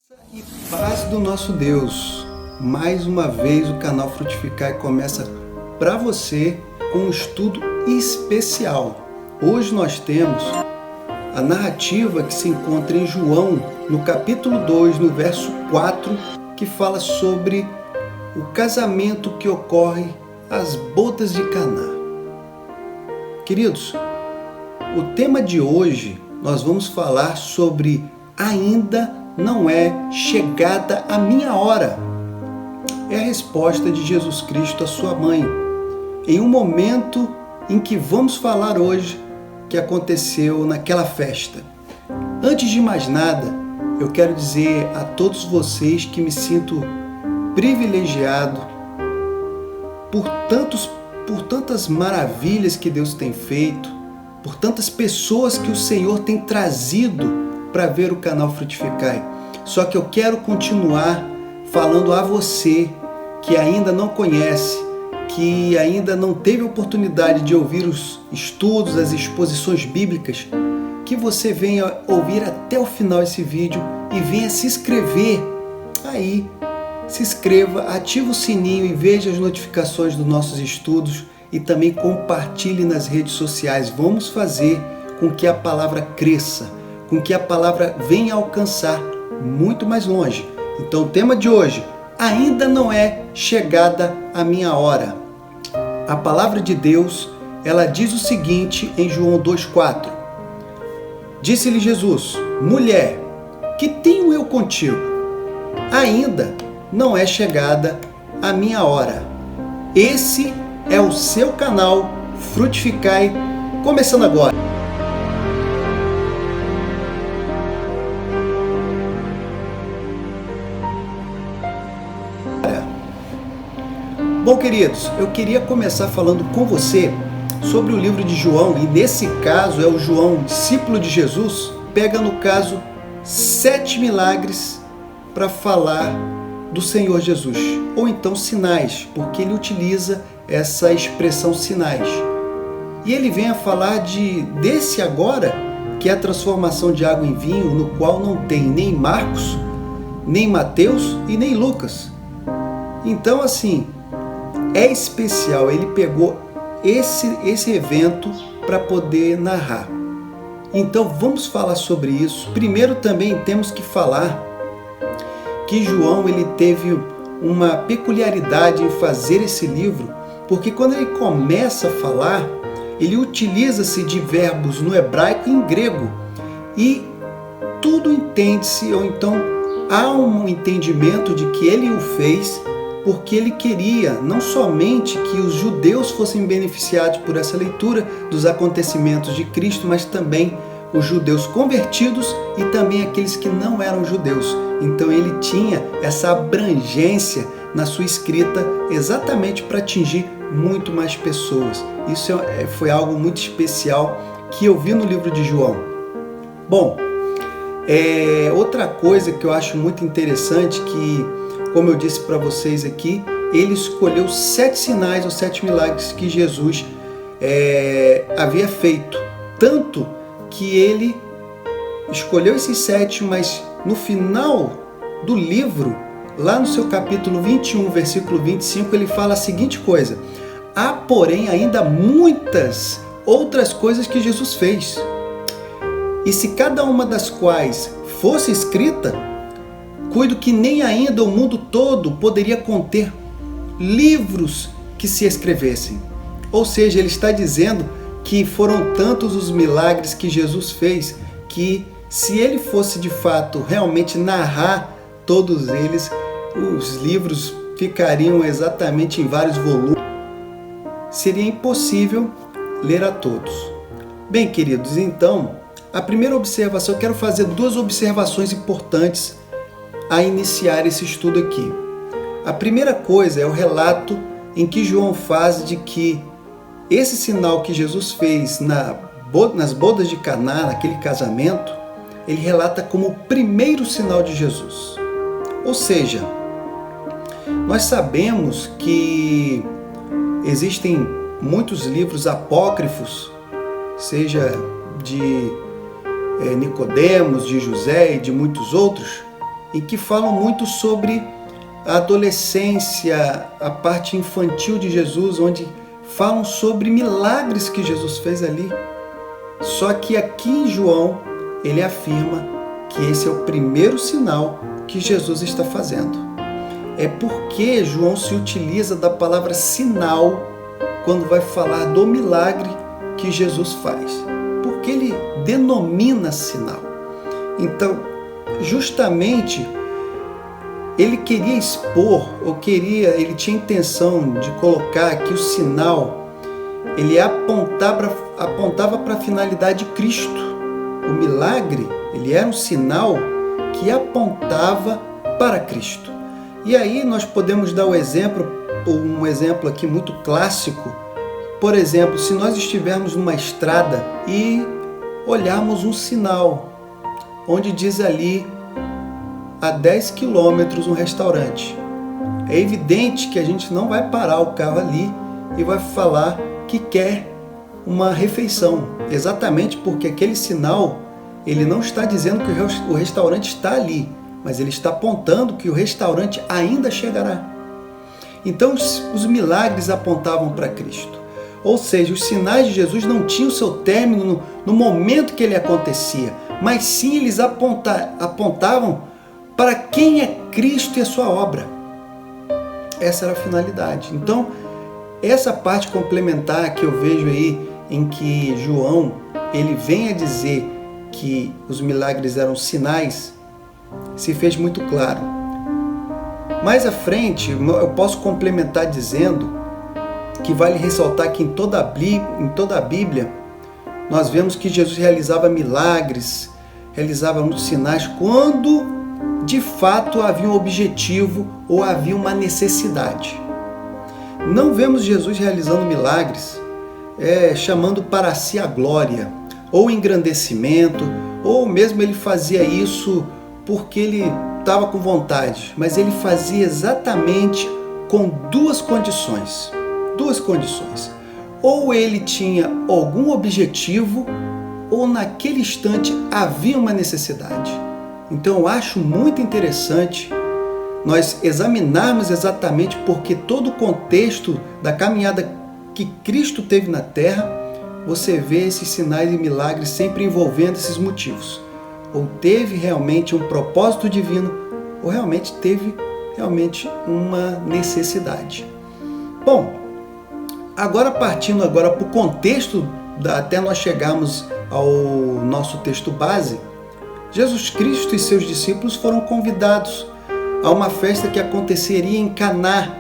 E paz do nosso Deus, mais uma vez o canal Frutificar começa para você com um estudo especial. Hoje nós temos a narrativa que se encontra em João, no capítulo 2, no verso 4, que fala sobre o casamento que ocorre às bodas de Caná. Queridos, o tema de hoje nós vamos falar sobre ainda não é chegada a minha hora. É a resposta de Jesus Cristo à sua mãe, em um momento em que vamos falar hoje que aconteceu naquela festa. Antes de mais nada, eu quero dizer a todos vocês que me sinto privilegiado por tantas maravilhas que Deus tem feito, por tantas pessoas que o Senhor tem trazido para ver o canal Frutificar. Só que eu quero continuar falando a você que ainda não conhece, que ainda não teve oportunidade de ouvir os estudos, as exposições bíblicas, que você venha ouvir até o final esse vídeo e venha se inscrever aí. Se inscreva, ative o sininho e veja as notificações dos nossos estudos e também compartilhe nas redes sociais. Vamos fazer com que a palavra cresça, com que a palavra venha alcançar muito mais longe. Então o tema de hoje, ainda não é chegada a minha hora. A palavra de Deus, ela diz o seguinte em João 2,4. Disse-lhe Jesus: mulher, que tenho eu contigo? Ainda não é chegada a minha hora. Esse é o seu canal Frutificar, começando agora. Bom, queridos, eu queria começar falando com você sobre o livro de João, e nesse caso é o João, discípulo de Jesus, pega no caso 7 milagres para falar do Senhor Jesus, ou então sinais, porque ele utiliza essa expressão sinais. E ele vem a falar desse agora, que é a transformação de água em vinho, no qual não tem nem Marcos, nem Mateus e nem Lucas. Então, assim, é especial, ele pegou esse evento para poder narrar. Então vamos falar sobre isso. Primeiro também temos que falar que João ele teve uma peculiaridade em fazer esse livro, porque quando ele começa a falar, ele utiliza-se de verbos no hebraico e em grego, e tudo entende-se, ou então há um entendimento de que ele o fez porque ele queria não somente que os judeus fossem beneficiados por essa leitura dos acontecimentos de Cristo, mas também os judeus convertidos e também aqueles que não eram judeus. Então ele tinha essa abrangência na sua escrita exatamente para atingir muito mais pessoas. Isso foi algo muito especial que eu vi no livro de João. Bom, outra coisa que eu acho muito interessante, que, como eu disse para vocês aqui, ele escolheu 7 sinais ou 7 milagres que Jesus havia feito. Tanto que ele escolheu esses 7, mas no final do livro, lá no seu capítulo 21, versículo 25, ele fala a seguinte coisa: há, porém, ainda muitas outras coisas que Jesus fez, e se cada uma das quais fosse escrita, cuido que nem ainda o mundo todo poderia conter livros que se escrevessem. Ou seja, ele está dizendo que foram tantos os milagres que Jesus fez, que se ele fosse de fato realmente narrar todos eles, os livros ficariam exatamente em vários volumes. Seria impossível ler a todos. Bem, queridos, então, a primeira observação, eu quero fazer 2 observações importantes a iniciar esse estudo aqui. A primeira coisa é o relato em que João faz de que esse sinal que Jesus fez nas bodas de Caná, naquele casamento, ele relata como o primeiro sinal de Jesus. Ou seja, nós sabemos que existem muitos livros apócrifos, seja de Nicodemos, de José e de muitos outros, em que falam muito sobre a adolescência, a parte infantil de Jesus, onde falam sobre milagres que Jesus fez ali. Só que aqui em João, ele afirma que esse é o primeiro sinal que Jesus está fazendo. É porque João se utiliza da palavra sinal quando vai falar do milagre que Jesus faz. Porque ele denomina sinal. Então, justamente, ele queria expor, ele tinha intenção de colocar que o sinal, ele apontava para a finalidade de Cristo. O milagre, ele era um sinal que apontava para Cristo. E aí nós podemos dar um exemplo aqui muito clássico. Por exemplo, se nós estivermos numa estrada e olharmos um sinal, onde diz ali a 10 quilômetros um restaurante. É evidente que a gente não vai parar o carro ali e vai falar que quer uma refeição, exatamente porque aquele sinal, ele não está dizendo que o restaurante está ali, mas ele está apontando que o restaurante ainda chegará. Então os milagres apontavam para Cristo. Ou seja, os sinais de Jesus não tinham seu término no momento que ele acontecia, mas sim eles apontavam para quem é Cristo e a sua obra. Essa era a finalidade. Então, essa parte complementar que eu vejo aí, em que João, ele vem a dizer que os milagres eram sinais, se fez muito claro. Mais à frente, eu posso complementar dizendo que vale ressaltar que em toda a Bíblia, nós vemos que Jesus realizava milagres, realizava muitos sinais, quando de fato havia um objetivo ou havia uma necessidade. Não vemos Jesus realizando milagres, chamando para si a glória, ou engrandecimento, ou mesmo ele fazia isso porque ele estava com vontade, mas ele fazia exatamente com duas condições. Ou ele tinha algum objetivo, ou naquele instante havia uma necessidade. Então eu acho muito interessante nós examinarmos exatamente porque todo o contexto da caminhada que Cristo teve na Terra, você vê esses sinais e milagres sempre envolvendo esses motivos. Ou teve realmente um propósito divino, ou realmente teve uma necessidade. Bom, agora partindo para o contexto, até nós chegarmos ao nosso texto base, Jesus Cristo e seus discípulos foram convidados a uma festa que aconteceria em Caná,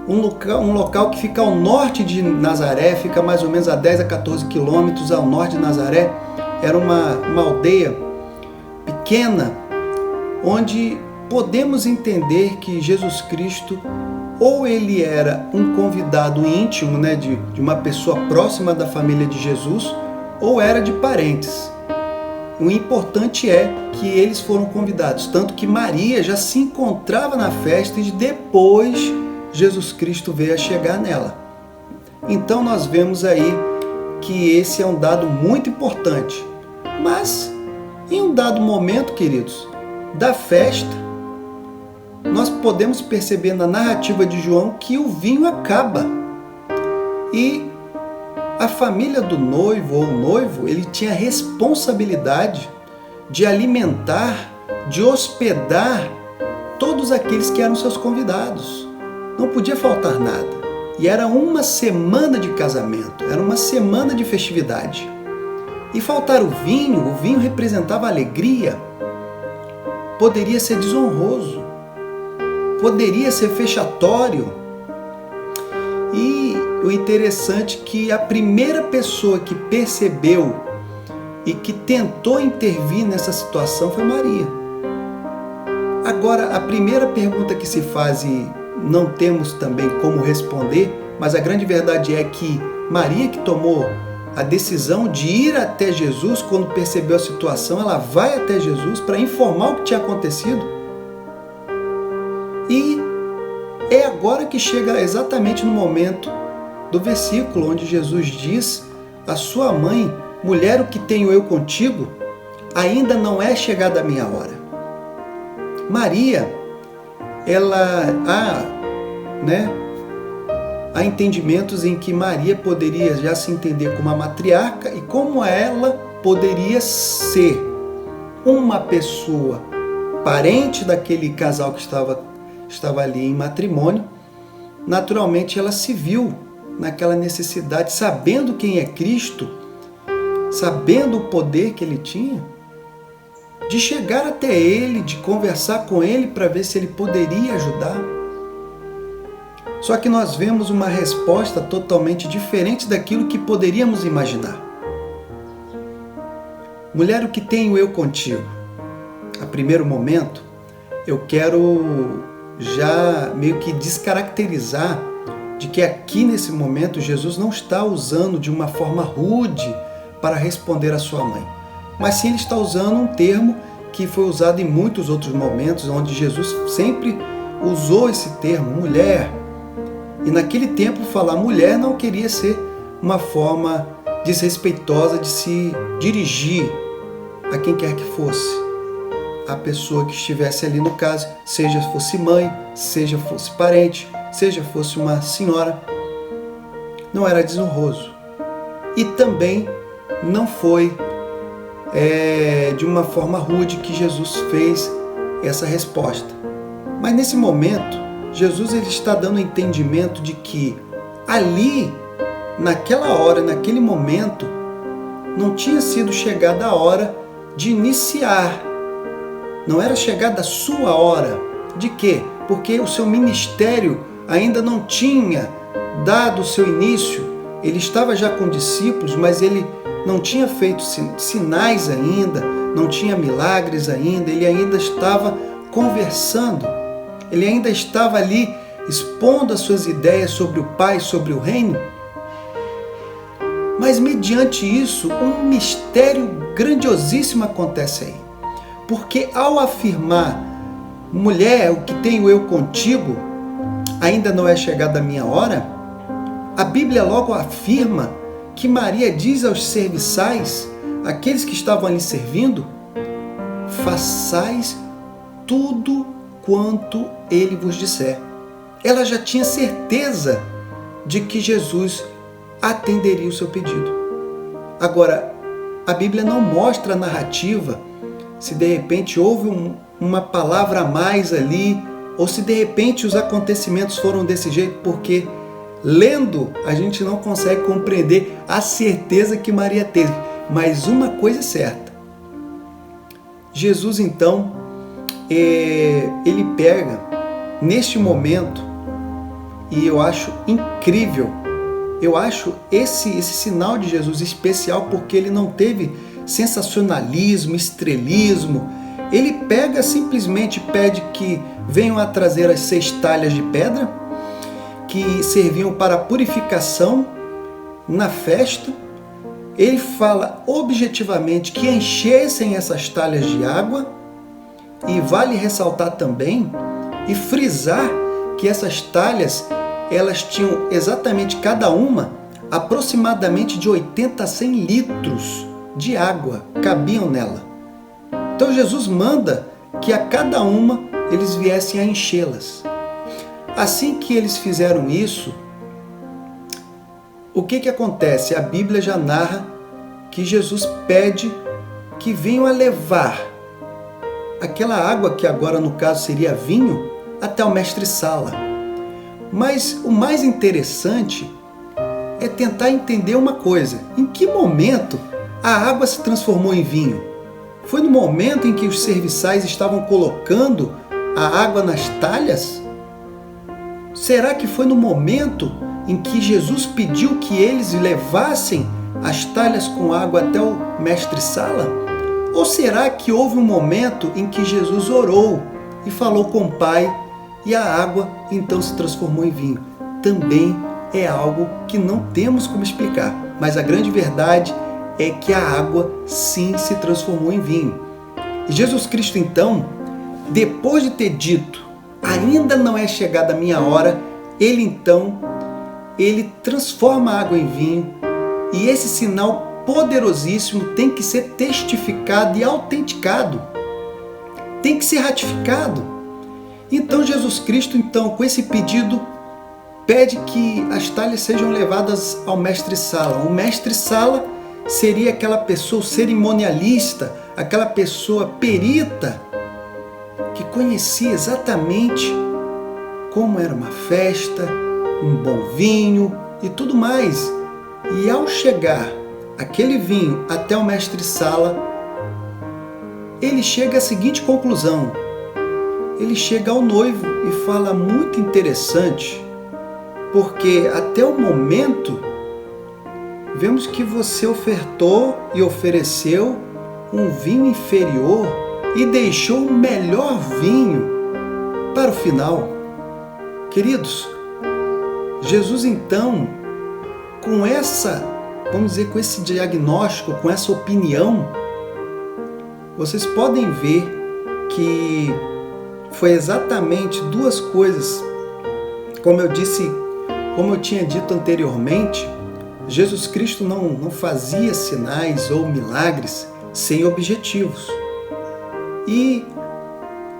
um local que fica ao norte de Nazaré, fica mais ou menos a 10 a 14 quilômetros ao norte de Nazaré. Era uma aldeia pequena, onde podemos entender que Jesus Cristo, ou ele era um convidado íntimo, de uma pessoa próxima da família de Jesus, ou era de parentes. O importante é que eles foram convidados, tanto que Maria já se encontrava na festa e depois Jesus Cristo veio a chegar nela. Então nós vemos aí que esse é um dado muito importante. Mas, em um dado momento, queridos, da festa, nós podemos perceber na narrativa de João que o vinho acaba. E a família do noivo ou o noivo, ele tinha a responsabilidade de alimentar, de hospedar todos aqueles que eram seus convidados. Não podia faltar nada. E era uma semana de casamento, era uma semana de festividade. E faltar o vinho representava alegria, poderia ser desonroso, poderia ser fechatório. E o interessante é que a primeira pessoa que percebeu e que tentou intervir nessa situação foi Maria. Agora, a primeira pergunta que se faz, e não temos também como responder, mas a grande verdade é que Maria, que tomou a decisão de ir até Jesus, quando percebeu a situação, ela vai até Jesus para informar o que tinha acontecido. E é agora que chega exatamente no momento do versículo onde Jesus diz à sua mãe: mulher, o que tenho eu contigo, ainda não é chegada a minha hora. Maria, há entendimentos em que Maria poderia já se entender como a matriarca e como ela poderia ser uma pessoa parente daquele casal que estava ali em matrimônio. Naturalmente ela se viu naquela necessidade, sabendo quem é Cristo, sabendo o poder que ele tinha, de chegar até ele, de conversar com ele para ver se ele poderia ajudar. Só que nós vemos uma resposta totalmente diferente daquilo que poderíamos imaginar. Mulher, o que tenho eu contigo? A primeiro momento, eu quero já meio que descaracterizar de que aqui nesse momento Jesus não está usando de uma forma rude para responder à sua mãe, mas sim ele está usando um termo que foi usado em muitos outros momentos, onde Jesus sempre usou esse termo, mulher. E naquele tempo falar mulher não queria ser uma forma desrespeitosa de se dirigir a quem quer que fosse. A pessoa que estivesse ali no caso, seja fosse mãe, seja fosse parente, seja fosse uma senhora, não era desonroso. E também não foi de uma forma rude que Jesus fez essa resposta. Mas nesse momento, Jesus ele está dando entendimento de que ali, naquela hora, naquele momento, não tinha sido chegada a hora de iniciar. Não era chegada a sua hora. De quê? Porque o seu ministério ainda não tinha dado o seu início. Ele estava já com discípulos, mas ele não tinha feito sinais ainda, não tinha milagres ainda, ele ainda estava conversando, ele ainda estava ali expondo as suas ideias sobre o Pai, sobre o reino. Mas mediante isso, um mistério grandiosíssimo acontece aí. Porque ao afirmar, mulher, o que tenho eu contigo, ainda não é chegada a minha hora, a Bíblia logo afirma que Maria diz aos serviçais, aqueles que estavam ali servindo, façais tudo quanto ele vos disser. Ela já tinha certeza de que Jesus atenderia o seu pedido. Agora, a Bíblia não mostra a narrativa, se de repente houve uma palavra a mais ali, ou se de repente os acontecimentos foram desse jeito, porque lendo a gente não consegue compreender a certeza que Maria teve. Mas uma coisa é certa, Jesus então, ele pega neste momento, e eu acho incrível, eu acho esse sinal de Jesus especial, porque ele não teve sensacionalismo, estrelismo. Ele simplesmente pede que venham a trazer as 6 talhas de pedra que serviam para purificação na festa. Ele fala objetivamente que enchessem essas talhas de água, e vale ressaltar também e frisar que essas talhas, elas tinham exatamente cada uma aproximadamente de 80 a 100 litros de água cabiam nela. Então Jesus manda que a cada uma eles viessem a enchê-las. Assim que eles fizeram isso, o que acontece? A Bíblia já narra que Jesus pede que venham a levar aquela água, que agora no caso seria vinho, até o mestre-sala. Mas o mais interessante é tentar entender uma coisa: em que momento a água se transformou em vinho? Foi no momento em que os serviçais estavam colocando a água nas talhas? Será que foi no momento em que Jesus pediu que eles levassem as talhas com água até o mestre-sala? Ou será que houve um momento em que Jesus orou e falou com o Pai e a água então se transformou em vinho? Também é algo que não temos como explicar, mas a grande verdade é que a água sim se transformou em vinho. E Jesus Cristo então, depois de ter dito, ainda não é chegada a minha hora, ele transforma a água em vinho, e esse sinal poderosíssimo tem que ser testificado e autenticado. tem que ser ratificado. Então Jesus Cristo, com esse pedido, pede que as talhas sejam levadas ao mestre-sala. O mestre-sala seria aquela pessoa cerimonialista, aquela pessoa perita, que conhecia exatamente como era uma festa, um bom vinho e tudo mais. E ao chegar aquele vinho até o mestre-sala, ele chega à seguinte conclusão. Ele chega ao noivo e fala muito interessante, porque até o momento vemos que você ofertou e ofereceu um vinho inferior e deixou o melhor vinho para o final. Queridos, Jesus então, com esse diagnóstico, com essa opinião, vocês podem ver que foi exatamente duas coisas. Como eu tinha dito anteriormente, Jesus Cristo não fazia sinais ou milagres sem objetivos. E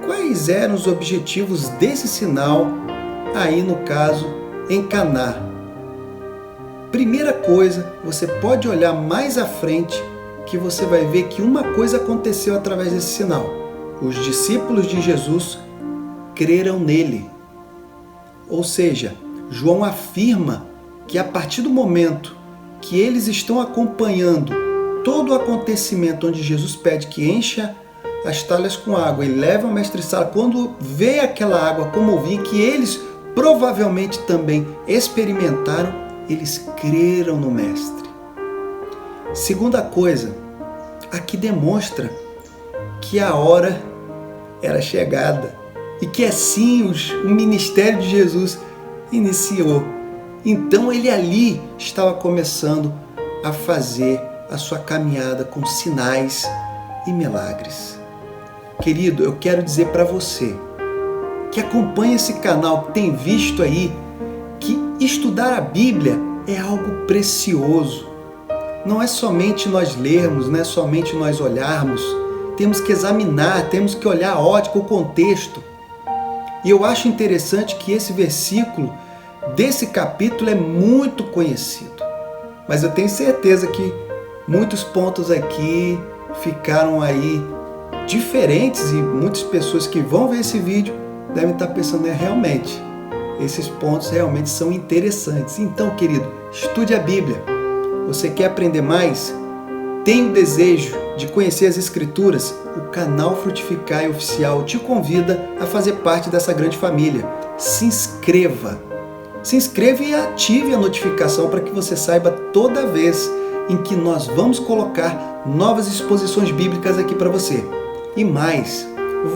quais eram os objetivos desse sinal aí no caso em Caná? Primeira coisa, você pode olhar mais à frente que você vai ver que uma coisa aconteceu através desse sinal. Os discípulos de Jesus creram nele. Ou seja, João afirma que a partir do momento que eles estão acompanhando todo o acontecimento onde Jesus pede que encha as talhas com água e leve ao mestre-sala, quando vê aquela água como vinho, que eles provavelmente também experimentaram, eles creram no mestre. Segunda coisa, aqui demonstra que a hora era chegada e que assim o ministério de Jesus iniciou. Então ele ali estava começando a fazer a sua caminhada com sinais e milagres. Querido, eu quero dizer para você que acompanha esse canal, que tem visto aí, que estudar a Bíblia é algo precioso. Não é somente nós lermos, não é somente nós olharmos. Temos que examinar, temos que olhar a ótica, o contexto. E eu acho interessante que esse versículo desse capítulo é muito conhecido. Mas eu tenho certeza que muitos pontos aqui ficaram aí diferentes e muitas pessoas que vão ver esse vídeo devem estar pensando, realmente, esses pontos realmente são interessantes. Então, querido, estude a Bíblia. Você quer aprender mais? Tem o desejo de conhecer as Escrituras? O canal Frutificai Oficial te convida a fazer parte dessa grande família. Se inscreva. Se inscreva e ative a notificação para que você saiba toda vez em que nós vamos colocar novas exposições bíblicas aqui para você. E mais,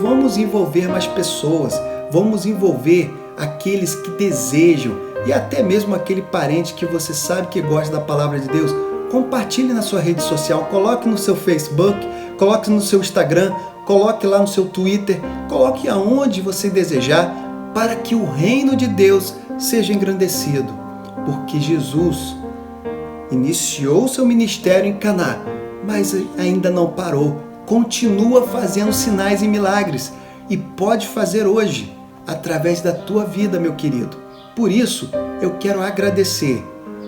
vamos envolver mais pessoas, vamos envolver aqueles que desejam e até mesmo aquele parente que você sabe que gosta da palavra de Deus. Compartilhe na sua rede social, coloque no seu Facebook, coloque no seu Instagram, coloque lá no seu Twitter, coloque aonde você desejar, para que o reino de Deus seja engrandecido. Porque Jesus iniciou seu ministério em Caná, mas ainda não parou. Continua fazendo sinais e milagres e pode fazer hoje, através da tua vida, meu querido. Por isso, eu quero agradecer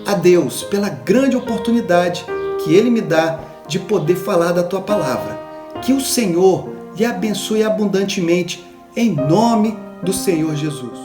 a Deus pela grande oportunidade que Ele me dá de poder falar da tua palavra. Que o Senhor lhe abençoe abundantemente, em nome do Senhor Jesus.